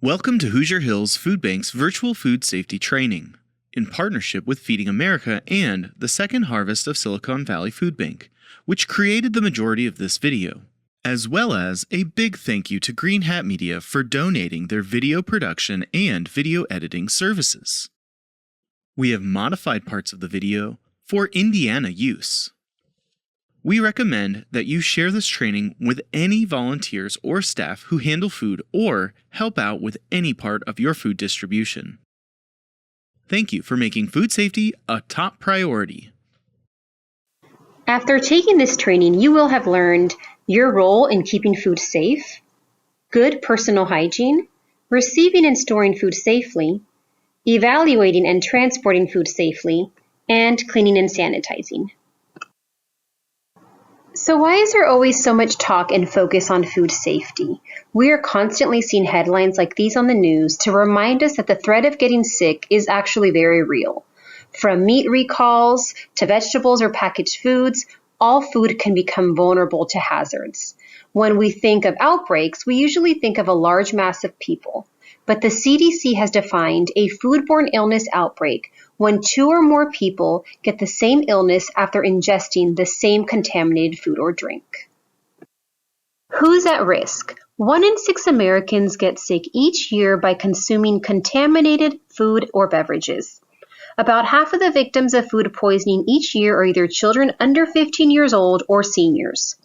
Welcome to Hoosier Hills Food Bank's virtual food safety training, in partnership with Feeding America and the Second Harvest of Silicon Valley Food Bank, which created the majority of this video, as well as a big thank you to Green Hat Media for donating their video production and video editing services. We have modified parts of the video for Indiana use. We recommend that you share this training with any volunteers or staff who handle food or help out with any part of your food distribution. Thank you for making food safety a top priority. After taking this training, you will have learned your role in keeping food safe, good personal hygiene, receiving and storing food safely, evaluating and transporting food safely, and cleaning and sanitizing. So why is there always so much talk and focus on food safety? We are constantly seeing headlines like these on the news to remind us that the threat of getting sick is actually very real. From meat recalls to vegetables or packaged foods, all food can become vulnerable to hazards. When we think of outbreaks, we usually think of a large mass of people. But the CDC has defined a foodborne illness outbreak when 2 or more people get the same illness after ingesting the same contaminated food or drink. Who's at risk? 1 in 6 Americans get sick each year by consuming contaminated food or beverages. About half of the victims of food poisoning each year are either children under 15 years old or seniors.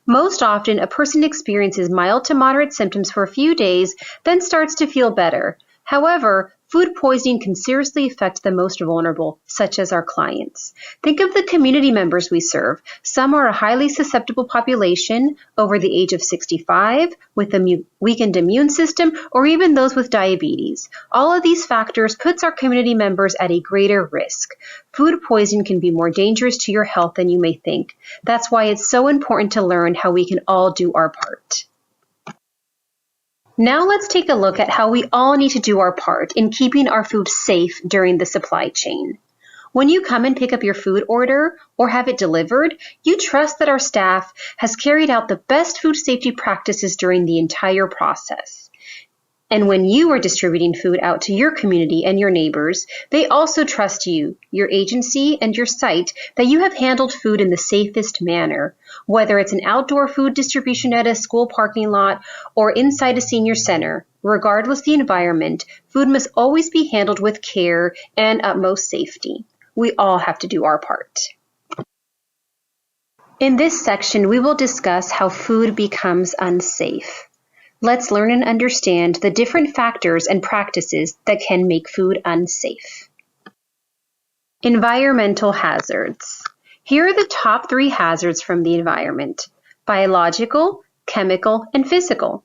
Most often, a person experiences mild to moderate symptoms for a few days, then starts to feel better. However, food poisoning can seriously affect the most vulnerable, such as our clients. Think of the community members we serve. Some are a highly susceptible population over the age of 65, with a weakened immune system, or even those with diabetes. All of these factors puts our community members at a greater risk. Food poisoning can be more dangerous to your health than you may think. That's why it's so important to learn how we can all do our part. Now let's take a look at how we all need to do our part in keeping our food safe during the supply chain. When you come and pick up your food order or have it delivered, you trust that our staff has carried out the best food safety practices during the entire process. And when you are distributing food out to your community and your neighbors, they also trust you, your agency, and your site that you have handled food in the safest manner. Whether it's an outdoor food distribution at a school parking lot or inside a senior center, regardless the environment, food must always be handled with care and utmost safety. We all have to do our part. In this section, we will discuss how food becomes unsafe. Let's learn and understand the different factors and practices that can make food unsafe. Environmental hazards. Here are the top 3 hazards from the environment: biological, chemical, and physical.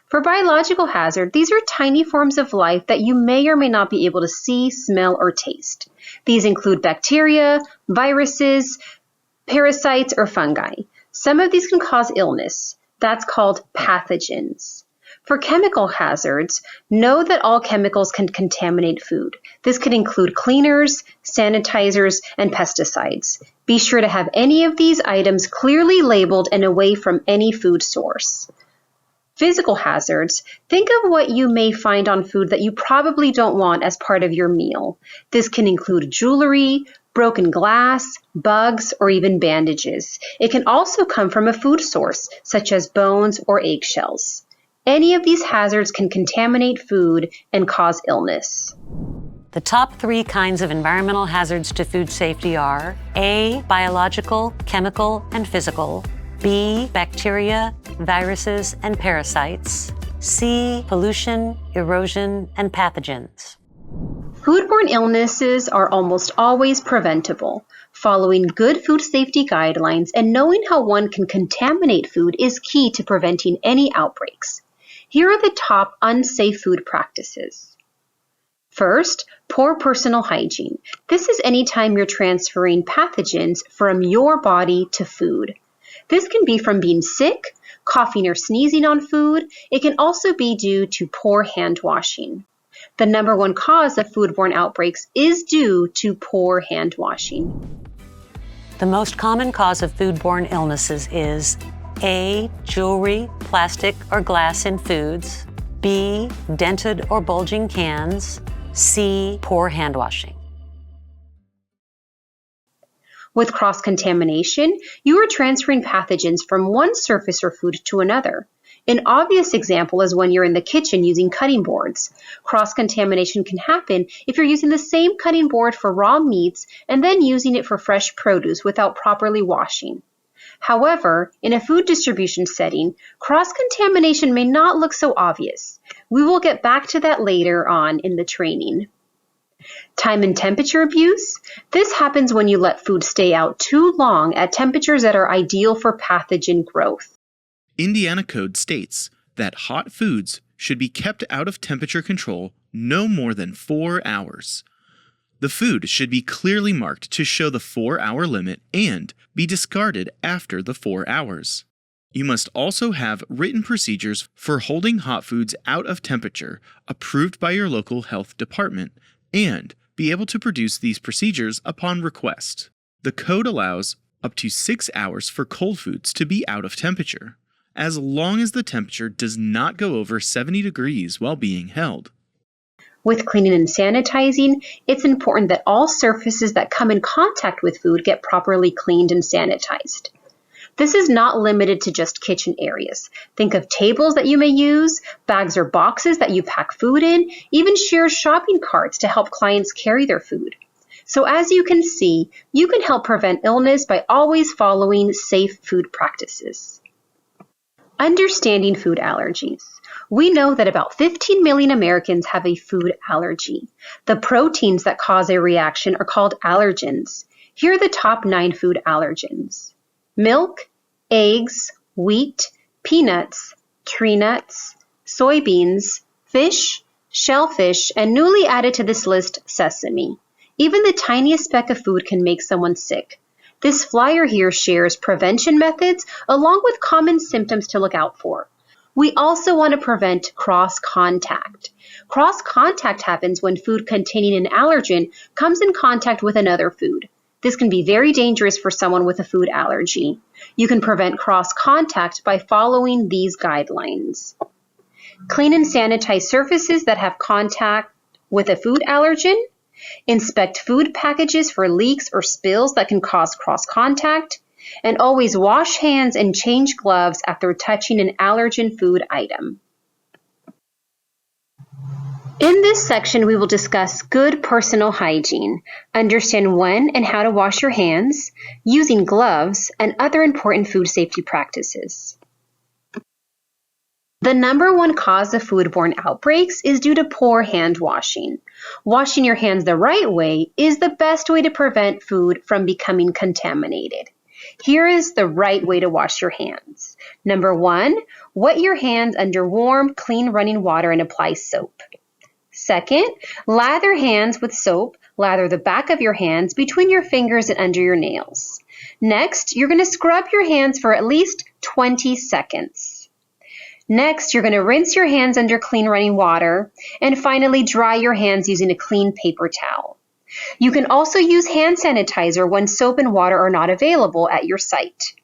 For biological hazard, these are tiny forms of life that you may or may not be able to see, smell, or taste. These include bacteria, viruses, parasites, or fungi. Some of these can cause illness. That's called pathogens. For chemical hazards, know that all chemicals can contaminate food. This could include cleaners, sanitizers, and pesticides. Be sure to have any of these items clearly labeled and away from any food source. Physical hazards, think of what you may find on food that you probably don't want as part of your meal. This can include jewelry, broken glass, bugs, or even bandages. It can also come from a food source, such as bones or eggshells. Any of these hazards can contaminate food and cause illness. The top 3 kinds of environmental hazards to food safety are A, biological, chemical, and physical; B, bacteria, viruses, and parasites; C, pollution, erosion, and pathogens. Foodborne illnesses are almost always preventable. Following good food safety guidelines and knowing how one can contaminate food is key to preventing any outbreaks. Here are the top unsafe food practices. First, poor personal hygiene. This is any time you're transferring pathogens from your body to food. This can be from being sick, coughing or sneezing on food. It can also be due to poor hand washing. The number 1 cause of foodborne outbreaks is due to poor hand washing. The most common cause of foodborne illnesses is A, jewelry, plastic, or glass in foods; B. Dented or bulging cans. C. Poor hand washing. With cross-contamination, you are transferring pathogens from one surface or food to another. An obvious example is when you're in the kitchen using cutting boards. Cross-contamination can happen if you're using the same cutting board for raw meats and then using it for fresh produce without properly washing. However, in a food distribution setting, cross-contamination may not look so obvious. We will get back to that later on in the training. Time and temperature abuse. This happens when you let food stay out too long at temperatures that are ideal for pathogen growth. Indiana Code states that hot foods should be kept out of temperature control no more than 4 hours. The food should be clearly marked to show the 4-hour limit and be discarded after the 4 hours. You must also have written procedures for holding hot foods out of temperature approved by your local health department and be able to produce these procedures upon request. The code allows up to 6 hours for cold foods to be out of temperature, as long as the temperature does not go over 70 degrees while being held. With cleaning and sanitizing, it's important that all surfaces that come in contact with food get properly cleaned and sanitized. This is not limited to just kitchen areas. Think of tables that you may use, bags or boxes that you pack food in, even shared shopping carts to help clients carry their food. So as you can see, you can help prevent illness by always following safe food practices. Understanding food allergies. We know that about 15 million Americans have a food allergy. The proteins that cause a reaction are called allergens. Here are the top 9 food allergens: milk, eggs, wheat, peanuts, tree nuts, soybeans, fish, shellfish, and newly added to this list, sesame. Even the tiniest speck of food can make someone sick. This flyer here shares prevention methods along with common symptoms to look out for. We also want to prevent cross-contact. Cross-contact happens when food containing an allergen comes in contact with another food. This can be very dangerous for someone with a food allergy. You can prevent cross-contact by following these guidelines. Clean and sanitize surfaces that have contact with a food allergen. Inspect food packages for leaks or spills that can cause cross-contact. And always wash hands and change gloves after touching an allergen food item. In this section, we will discuss good personal hygiene, understand when and how to wash your hands, using gloves, and other important food safety practices. The number one cause of foodborne outbreaks is due to poor hand washing. Washing your hands the right way is the best way to prevent food from becoming contaminated. Here is the right way to wash your hands. Number 1, wet your hands under warm, clean running water and apply soap. Second, lather hands with soap. Lather the back of your hands between your fingers and under your nails. Next, you're going to scrub your hands for at least 20 seconds. Next, you're going to rinse your hands under clean running water. And finally, dry your hands using a clean paper towel. You can also use hand sanitizer when soap and water are not available at your site.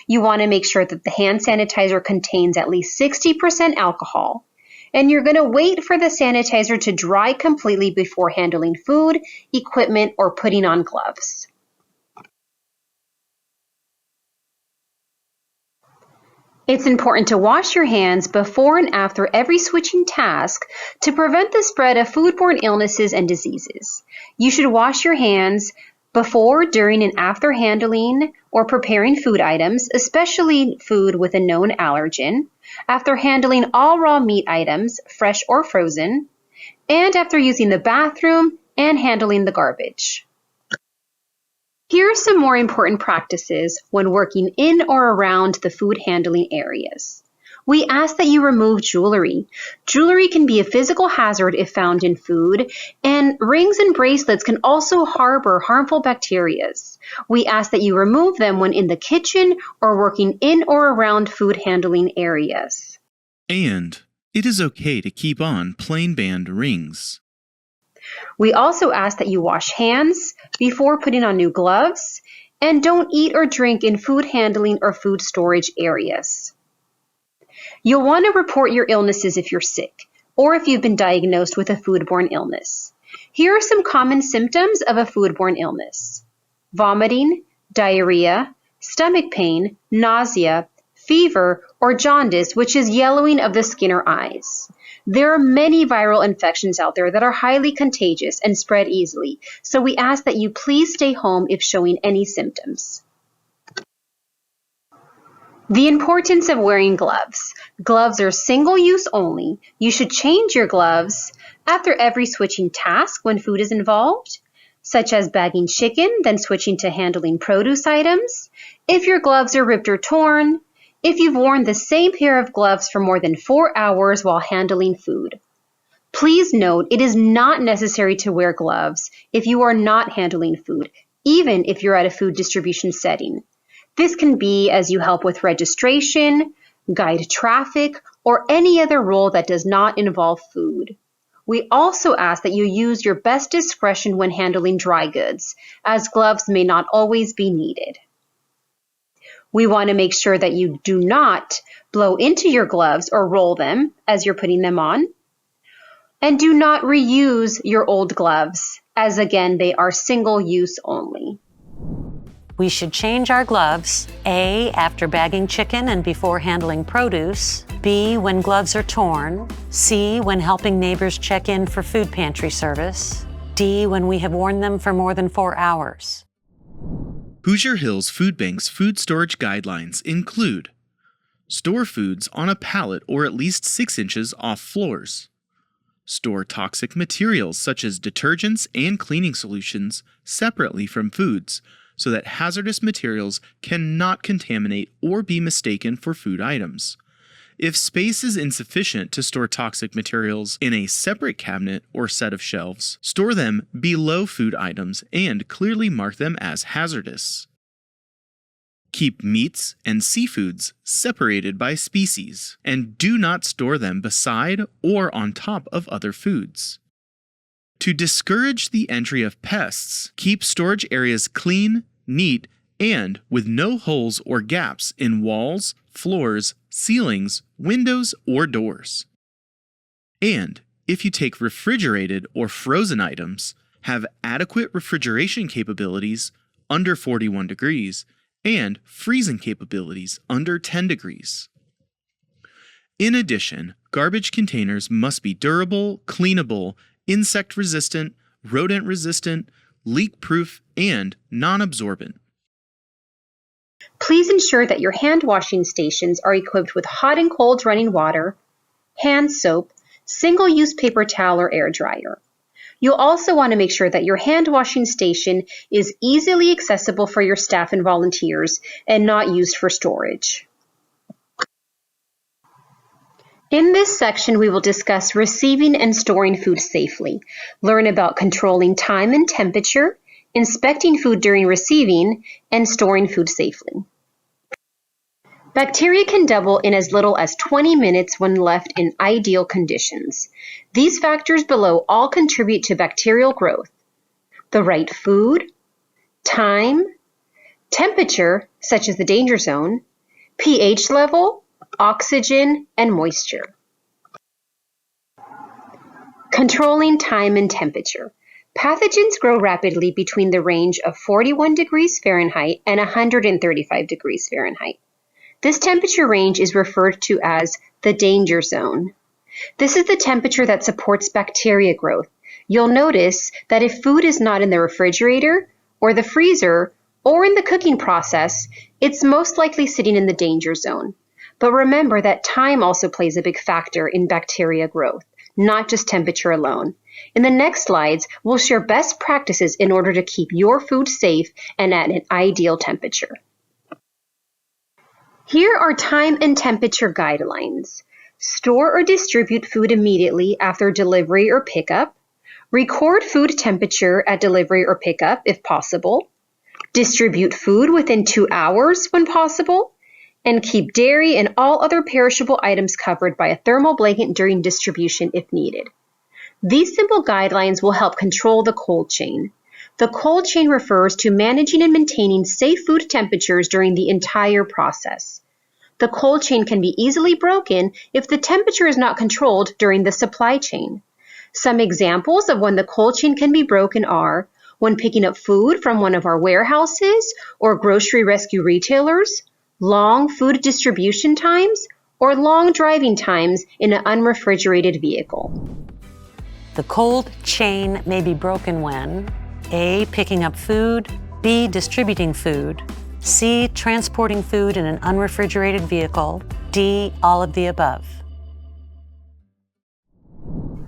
You want to make sure that the hand sanitizer contains at least 60% alcohol. And you're going to wait for the sanitizer to dry completely before handling food, equipment, or putting on gloves. It's important to wash your hands before and after every switching task to prevent the spread of foodborne illnesses and diseases. You should wash your hands before, during, and after handling or preparing food items, especially food with a known allergen, after handling all raw meat items, fresh or frozen, and after using the bathroom and handling the garbage. Here are some more important practices when working in or around the food handling areas. We ask that you remove jewelry. Jewelry can be a physical hazard if found in food, and rings and bracelets can also harbor harmful bacteria. We ask that you remove them when in the kitchen or working in or around food handling areas. And it is okay to keep on plain band rings. We also ask that you wash hands before putting on new gloves and don't eat or drink in food handling or food storage areas. You'll want to report your illnesses if you're sick. or if you've been diagnosed with a foodborne illness. Here are some common symptoms of a foodborne illness: vomiting, diarrhea, stomach pain, nausea, fever, or jaundice, which is yellowing of the skin or eyes. There are many viral infections out there that are highly contagious and spread easily, so we ask that you please stay home if showing any symptoms. The importance of wearing gloves. Gloves are single-use only. You should change your gloves after every switching task when food is involved, such as bagging chicken, then switching to handling produce items. If your gloves are ripped or torn, if you've worn the same pair of gloves for more than 4 hours while handling food. Please note, it is not necessary to wear gloves if you are not handling food, even if you're at a food distribution setting. This can be as you help with registration, guide traffic, or any other role that does not involve food. We also ask that you use your best discretion when handling dry goods, as gloves may not always be needed. We want to make sure that you do not blow into your gloves or roll them as you're putting them on. And do not reuse your old gloves, as again, they are single-use only. We should change our gloves, A, after bagging chicken and before handling produce, B, when gloves are torn, C, when helping neighbors check in for food pantry service, D, when we have worn them for more than 4 hours. Hoosier Hills Food Bank's food storage guidelines include: store foods on a pallet or at least 6 inches off floors. Store toxic materials such as detergents and cleaning solutions separately from foods so that hazardous materials cannot contaminate or be mistaken for food items. If space is insufficient to store toxic materials in a separate cabinet or set of shelves, store them below food items and clearly mark them as hazardous. Keep meats and seafoods separated by species, and do not store them beside or on top of other foods. To discourage the entry of pests, keep storage areas clean, neat, and with no holes or gaps in walls, floors, ceilings, windows, or doors. And if you take refrigerated or frozen items, have adequate refrigeration capabilities under 41 degrees and freezing capabilities under 10 degrees. In addition, garbage containers must be durable, cleanable, insect-resistant, rodent-resistant, leak-proof, and non-absorbent. Please ensure that your hand washing stations are equipped with hot and cold running water, hand soap, single-use paper towel or air dryer. You'll also want to make sure that your hand washing station is easily accessible for your staff and volunteers and not used for storage. In this section, we will discuss receiving and storing food safely, learn about controlling time and temperature, inspecting food during receiving, and storing food safely. Bacteria can double in as little as 20 minutes when left in ideal conditions. These factors below all contribute to bacterial growth: the right food, time, temperature, such as the danger zone, pH level, oxygen, and moisture. Controlling time and temperature. Pathogens grow rapidly between the range of 41 degrees Fahrenheit and 135 degrees Fahrenheit. This temperature range is referred to as the danger zone. This is the temperature that supports bacteria growth. You'll notice that if food is not in the refrigerator or the freezer or in the cooking process, it's most likely sitting in the danger zone. But remember that time also plays a big factor in bacteria growth, not just temperature alone. In the next slides, we'll share best practices in order to keep your food safe and at an ideal temperature. Here are time and temperature guidelines. Store or distribute food immediately after delivery or pickup. Record food temperature at delivery or pickup if possible. Distribute food within 2 hours when possible. And keep dairy and all other perishable items covered by a thermal blanket during distribution if needed. These simple guidelines will help control the cold chain. The cold chain refers to managing and maintaining safe food temperatures during the entire process. The cold chain can be easily broken if the temperature is not controlled during the supply chain. Some examples of when the cold chain can be broken are when picking up food from one of our warehouses or grocery rescue retailers, long food distribution times, or long driving times in an unrefrigerated vehicle. The cold chain may be broken when A. Picking up food, B. Distributing food, C. Transporting food in an unrefrigerated vehicle, D. All of the above.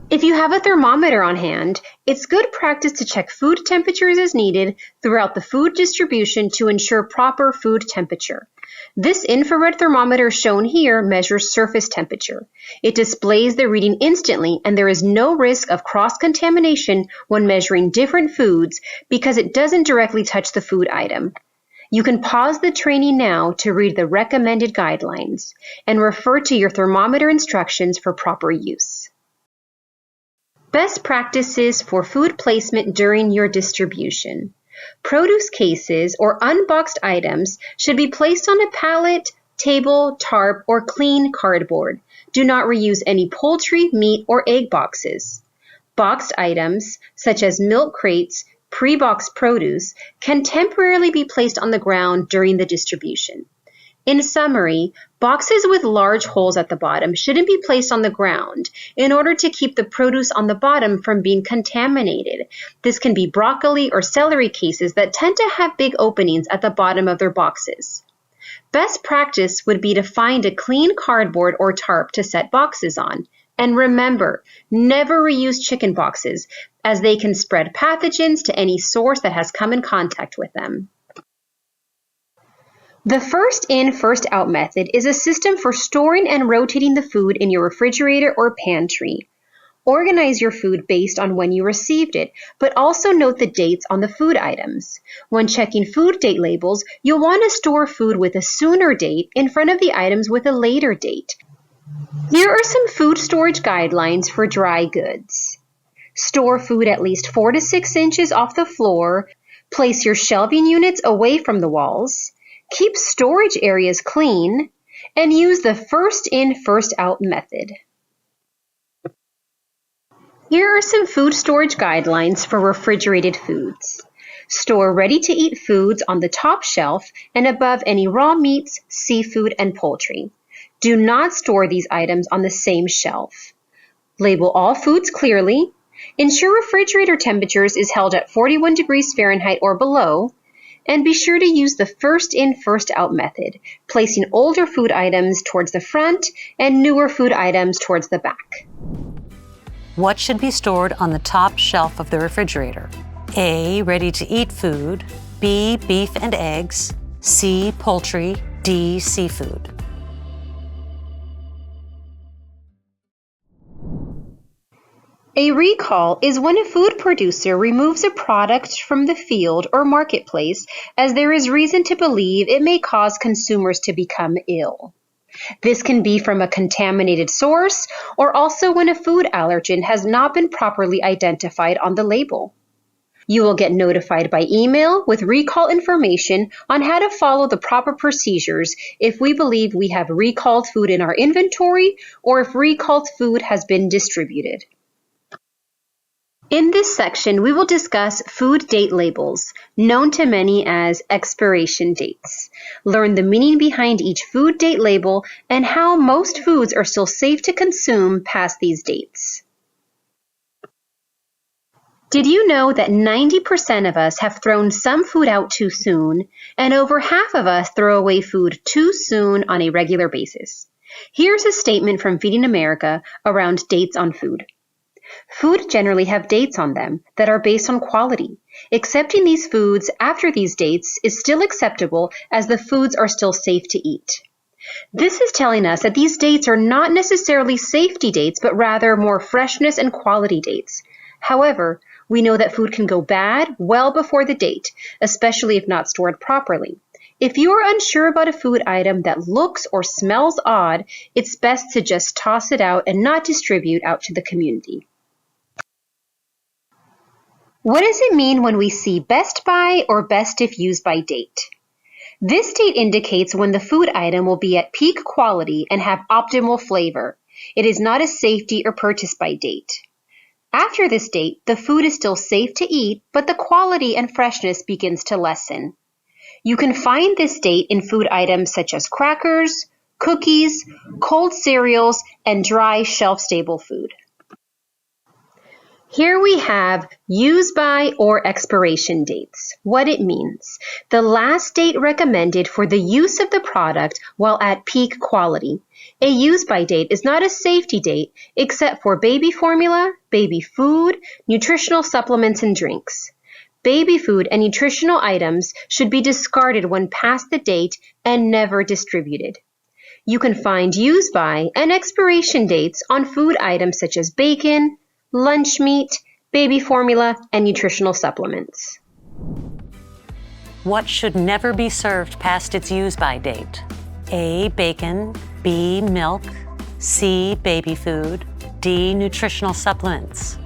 If you have a thermometer on hand, it's good practice to check food temperatures as needed throughout the food distribution to ensure proper food temperature. This infrared thermometer shown here measures surface temperature. It displays the reading instantly, and there is no risk of cross-contamination when measuring different foods because it doesn't directly touch the food item. You can pause the training now to read the recommended guidelines and refer to your thermometer instructions for proper use. Best practices for food placement during your distribution. Produce cases or unboxed items should be placed on a pallet, table, tarp, or clean cardboard. Do not reuse any poultry, meat, or egg boxes. Boxed items, such as milk crates, pre-boxed produce, can temporarily be placed on the ground during the distribution. In summary, boxes with large holes at the bottom shouldn't be placed on the ground in order to keep the produce on the bottom from being contaminated. This can be broccoli or celery cases that tend to have big openings at the bottom of their boxes. Best practice would be to find a clean cardboard or tarp to set boxes on. And remember, never reuse chicken boxes, as they can spread pathogens to any source that has come in contact with them. The first in, first out method is a system for storing and rotating the food in your refrigerator or pantry. Organize your food based on when you received it, but also note the dates on the food items. When checking food date labels, you'll want to store food with a sooner date in front of the items with a later date. Here are some food storage guidelines for dry goods. Store food at least 4 to 6 inches off the floor. Place your shelving units away from the walls. Keep storage areas clean, and use the first in, first out method. Here are some food storage guidelines for refrigerated foods. Store ready-to-eat foods on the top shelf and above any raw meats, seafood, and poultry. Do not store these items on the same shelf. Label all foods clearly. Ensure refrigerator temperatures is held at 41 degrees Fahrenheit or below. And be sure to use the first in, first out method, placing older food items towards the front and newer food items towards the back. What should be stored on the top shelf of the refrigerator? A. Ready-to-eat food, B. Beef and eggs, C. Poultry, D. Seafood. A recall is when a food producer removes a product from the field or marketplace as there is reason to believe it may cause consumers to become ill. This can be from a contaminated source or also when a food allergen has not been properly identified on the label. You will get notified by email with recall information on how to follow the proper procedures if we believe we have recalled food in our inventory or if recalled food has been distributed. In this section, we will discuss food date labels, known to many as expiration dates. Learn the meaning behind each food date label and how most foods are still safe to consume past these dates. Did you know that 90% of us have thrown some food out too soon, and over half of us throw away food too soon on a regular basis? Here's a statement from Feeding America around dates on food. Food generally have dates on them that are based on quality. Accepting these foods after these dates is still acceptable as the foods are still safe to eat. This is telling us that these dates are not necessarily safety dates, but rather more freshness and quality dates. However, we know that food can go bad well before the date, especially if not stored properly. If you are unsure about a food item that looks or smells odd, it's best to just toss it out and not distribute out to the community. What does it mean when we see best by or best if used by date? This date indicates when the food item will be at peak quality and have optimal flavor. It is not a safety or purchase by date. After this date, the food is still safe to eat, but the quality and freshness begins to lessen. You can find this date in food items such as crackers, cookies, cold cereals, and dry shelf-stable food. Here we have use by or expiration dates. What it means: the last date recommended for the use of the product while at peak quality. A use by date is not a safety date except for baby formula, baby food, nutritional supplements, and drinks. Baby food and nutritional items should be discarded when past the date and never distributed. You can find use by and expiration dates on food items such as bacon, lunch meat, baby formula, and nutritional supplements. What should never be served past its use-by date? A. Bacon. B. Milk. C. Baby food. D. Nutritional supplements.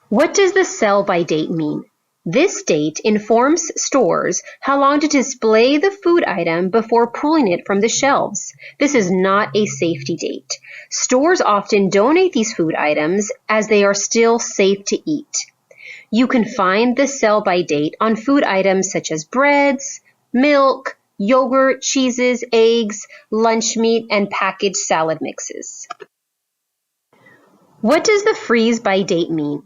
What does the sell-by date mean? This date informs stores how long to display the food item before pulling it from the shelves. This is not a safety date. Stores often donate these food items as they are still safe to eat. You can find the sell-by date on food items such as breads, milk, yogurt, cheeses, eggs, lunch meat, and packaged salad mixes. What does the freeze-by date mean?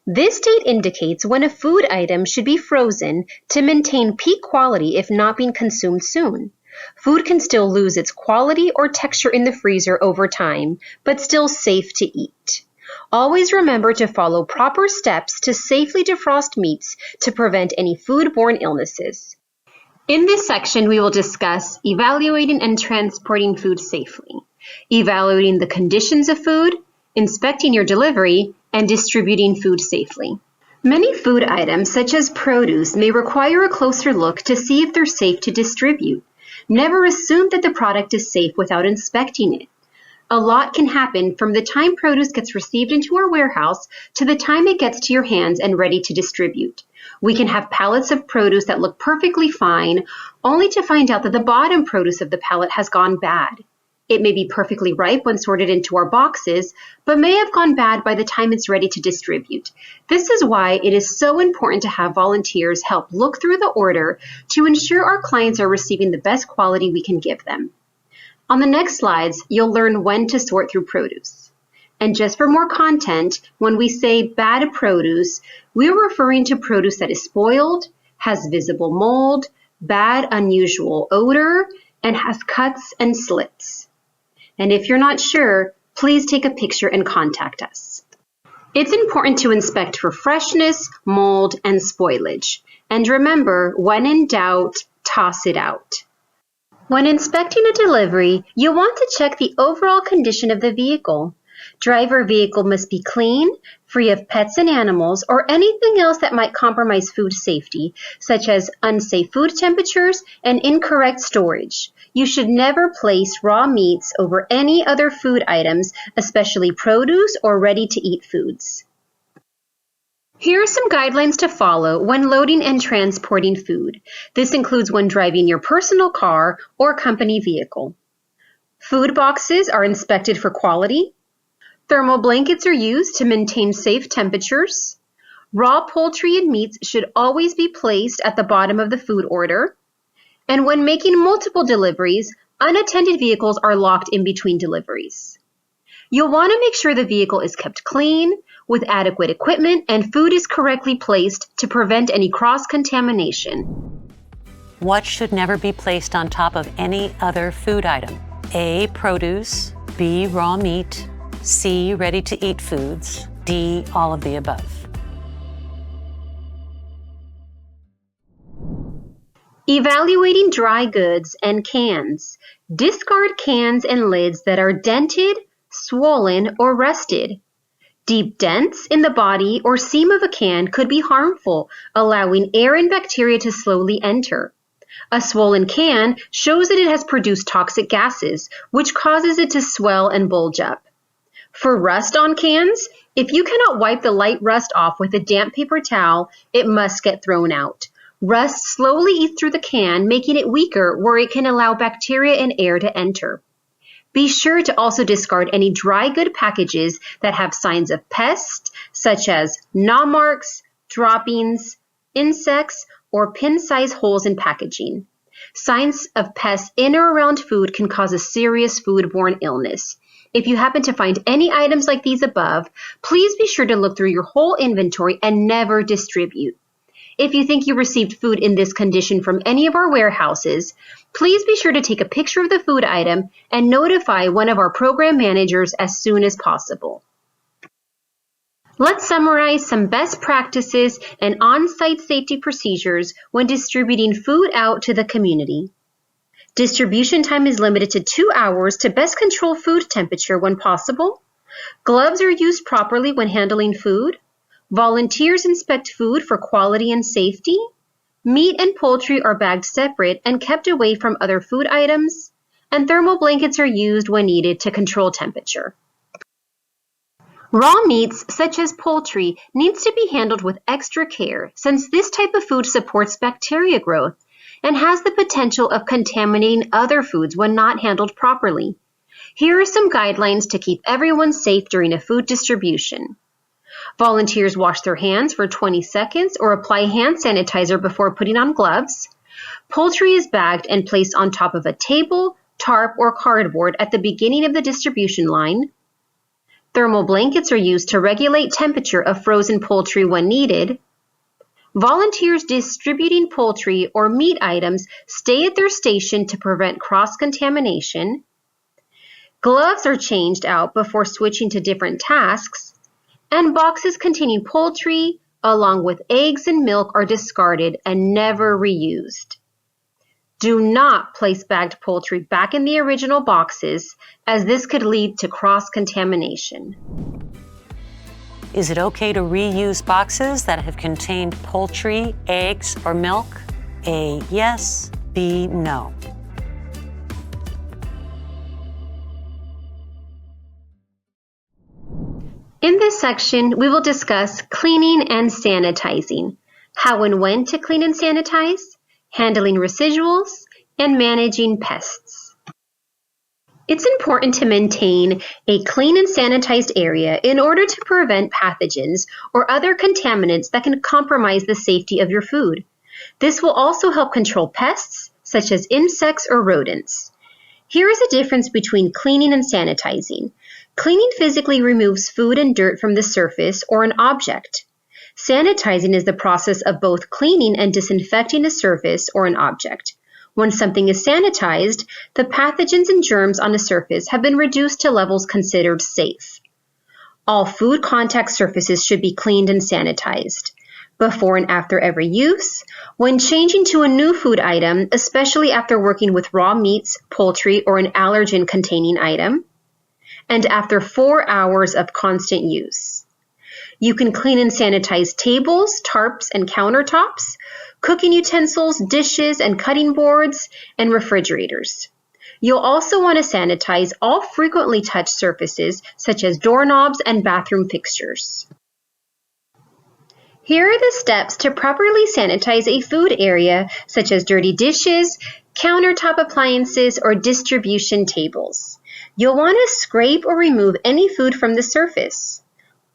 This date indicates when a food item should be frozen to maintain peak quality if not being consumed soon. Food can still lose its quality or texture in the freezer over time, but still safe to eat. Always remember to follow proper steps to safely defrost meats to prevent any foodborne illnesses. In this section, we will discuss evaluating and transporting food safely, evaluating the conditions of food, inspecting your delivery, and distributing food safely. Many food items, such as produce, may require a closer look to see if they're safe to distribute. Never assume that the product is safe without inspecting it. A lot can happen from the time produce gets received into our warehouse to the time it gets to your hands and ready to distribute. We can have pallets of produce that look perfectly fine, only to find out that the bottom produce of the pallet has gone bad. It may be perfectly ripe when sorted into our boxes, but may have gone bad by the time it's ready to distribute. This is why it is so important to have volunteers help look through the order to ensure our clients are receiving the best quality we can give them. On the next slides, you'll learn when to sort through produce. And just for more content, when we say bad produce, we're referring to produce that is spoiled, has visible mold, bad unusual odor, and has cuts and slits. And if you're not sure, please take a picture and contact us. It's important to inspect for freshness, mold, and spoilage. And remember, when in doubt, toss it out. When inspecting a delivery, you'll want to check the overall condition of the vehicle. Driver vehicle must be clean, free of pets and animals, or anything else that might compromise food safety, such as unsafe food temperatures and incorrect storage. You should never place raw meats over any other food items, especially produce or ready-to-eat foods. Here are some guidelines to follow when loading and transporting food. This includes when driving your personal car or company vehicle. Food boxes are inspected for quality. Thermal blankets are used to maintain safe temperatures. Raw poultry and meats should always be placed at the bottom of the food order. And when making multiple deliveries, unattended vehicles are locked in between deliveries. You'll want to make sure the vehicle is kept clean, with adequate equipment, and food is correctly placed to prevent any cross-contamination. What should never be placed on top of any other food item? A. Produce. B. Raw meat. C. Ready-to-eat foods. D. All of the above. Evaluating dry goods and cans. Discard cans and lids that are dented, swollen, or rusted. Deep dents in the body or seam of a can could be harmful, allowing air and bacteria to slowly enter. A swollen can shows that it has produced toxic gases, which causes it to swell and bulge up. For rust on cans, If you cannot wipe the light rust off with a damp paper towel, it must get thrown out. Rust slowly eats through the can, making it weaker where it can allow bacteria and air to enter. Be sure to also discard any dry good packages that have signs of pests, such as gnaw marks, droppings, insects, or pin-sized holes in packaging. Signs of pests in or around food can cause a serious foodborne illness. If you happen to find any items like these above, please be sure to look through your whole inventory and never distribute. If you think you received food in this condition from any of our warehouses, please be sure to take a picture of the food item and notify one of our program managers as soon as possible. Let's summarize some best practices and on-site safety procedures when distributing food out to the community. Distribution time is limited to 2 hours to best control food temperature when possible. Gloves are used properly when handling food. Volunteers inspect food for quality and safety. Meat and poultry are bagged separate and kept away from other food items. And thermal blankets are used when needed to control temperature. Raw meats, such as poultry, needs to be handled with extra care since this type of food supports bacteria growth and has the potential of contaminating other foods when not handled properly. Here are some guidelines to keep everyone safe during a food distribution. Volunteers wash their hands for 20 seconds or apply hand sanitizer before putting on gloves. Poultry is bagged and placed on top of a table, tarp, or cardboard at the beginning of the distribution line. Thermal blankets are used to regulate temperature of frozen poultry when needed. Volunteers distributing poultry or meat items stay at their station to prevent cross-contamination. Gloves are changed out before switching to different tasks. And boxes containing poultry, along with eggs and milk, are discarded and never reused. Do not place bagged poultry back in the original boxes, as this could lead to cross-contamination. Is it okay to reuse boxes that have contained poultry, eggs, or milk? A, yes. B, no. In this section, we will discuss cleaning and sanitizing, how and when to clean and sanitize, handling residuals, and managing pests. It's important to maintain a clean and sanitized area in order to prevent pathogens or other contaminants that can compromise the safety of your food. This will also help control pests, such as insects or rodents. Here is a difference between cleaning and sanitizing. Cleaning physically removes food and dirt from the surface or an object. Sanitizing is the process of both cleaning and disinfecting a surface or an object. When something is sanitized, the pathogens and germs on a surface have been reduced to levels considered safe. All food contact surfaces should be cleaned and sanitized. Before and after every use, when changing to a new food item, especially after working with raw meats, poultry, or an allergen-containing item, and after 4 hours of constant use. You can clean and sanitize tables, tarps, and countertops, cooking utensils, dishes, and cutting boards, and refrigerators. You'll also want to sanitize all frequently touched surfaces, such as doorknobs and bathroom fixtures. Here are the steps to properly sanitize a food area, such as dirty dishes, countertop appliances, or distribution tables. You'll want to scrape or remove any food from the surface.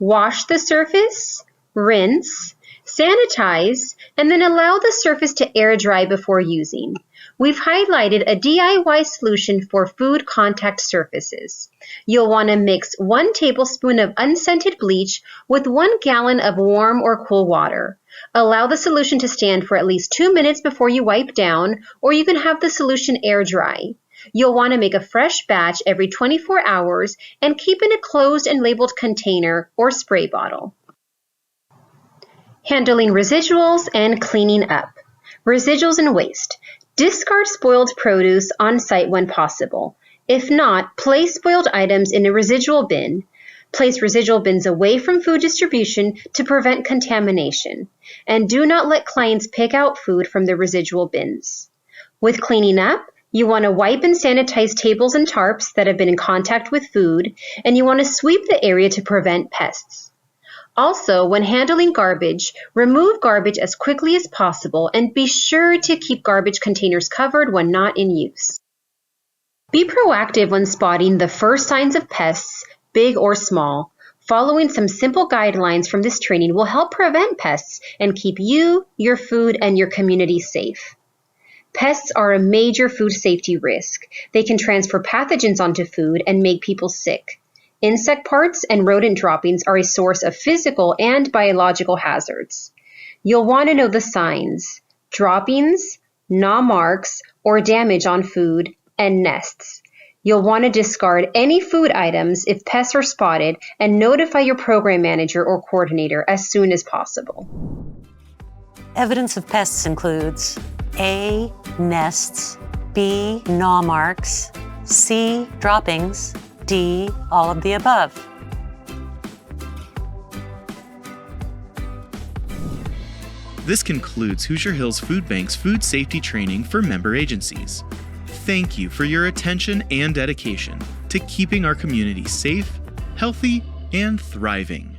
Wash the surface, rinse, sanitize, and then allow the surface to air dry before using. We've highlighted a DIY solution for food contact surfaces. You'll want to mix 1 tablespoon of unscented bleach with 1 gallon of warm or cool water. Allow the solution to stand for at least 2 minutes before you wipe down, or you can have the solution air dry. You'll want to make a fresh batch every 24 hours and keep in a closed and labeled container or spray bottle. Handling residuals and cleaning up. Residuals and waste. Discard spoiled produce on site when possible. If not, place spoiled items in a residual bin. Place residual bins away from food distribution to prevent contamination. And do not let clients pick out food from the residual bins. With cleaning up, you want to wipe and sanitize tables and tarps that have been in contact with food, and you want to sweep the area to prevent pests. Also, when handling garbage, remove garbage as quickly as possible and be sure to keep garbage containers covered when not in use. Be proactive when spotting the first signs of pests, big or small. Following some simple guidelines from this training will help prevent pests and keep you, your food, and your community safe. Pests are a major food safety risk. They can transfer pathogens onto food and make people sick. Insect parts and rodent droppings are a source of physical and biological hazards. You'll want to know the signs: droppings, gnaw marks, or damage on food, and nests. You'll want to discard any food items if pests are spotted and notify your program manager or coordinator as soon as possible. Evidence of pests includes A. Nests, B. Gnaw marks, C. Droppings, D. All of the above. This concludes Hoosier Hills Food Bank's food safety training for member agencies. Thank you for your attention and dedication to keeping our community safe, healthy, and thriving.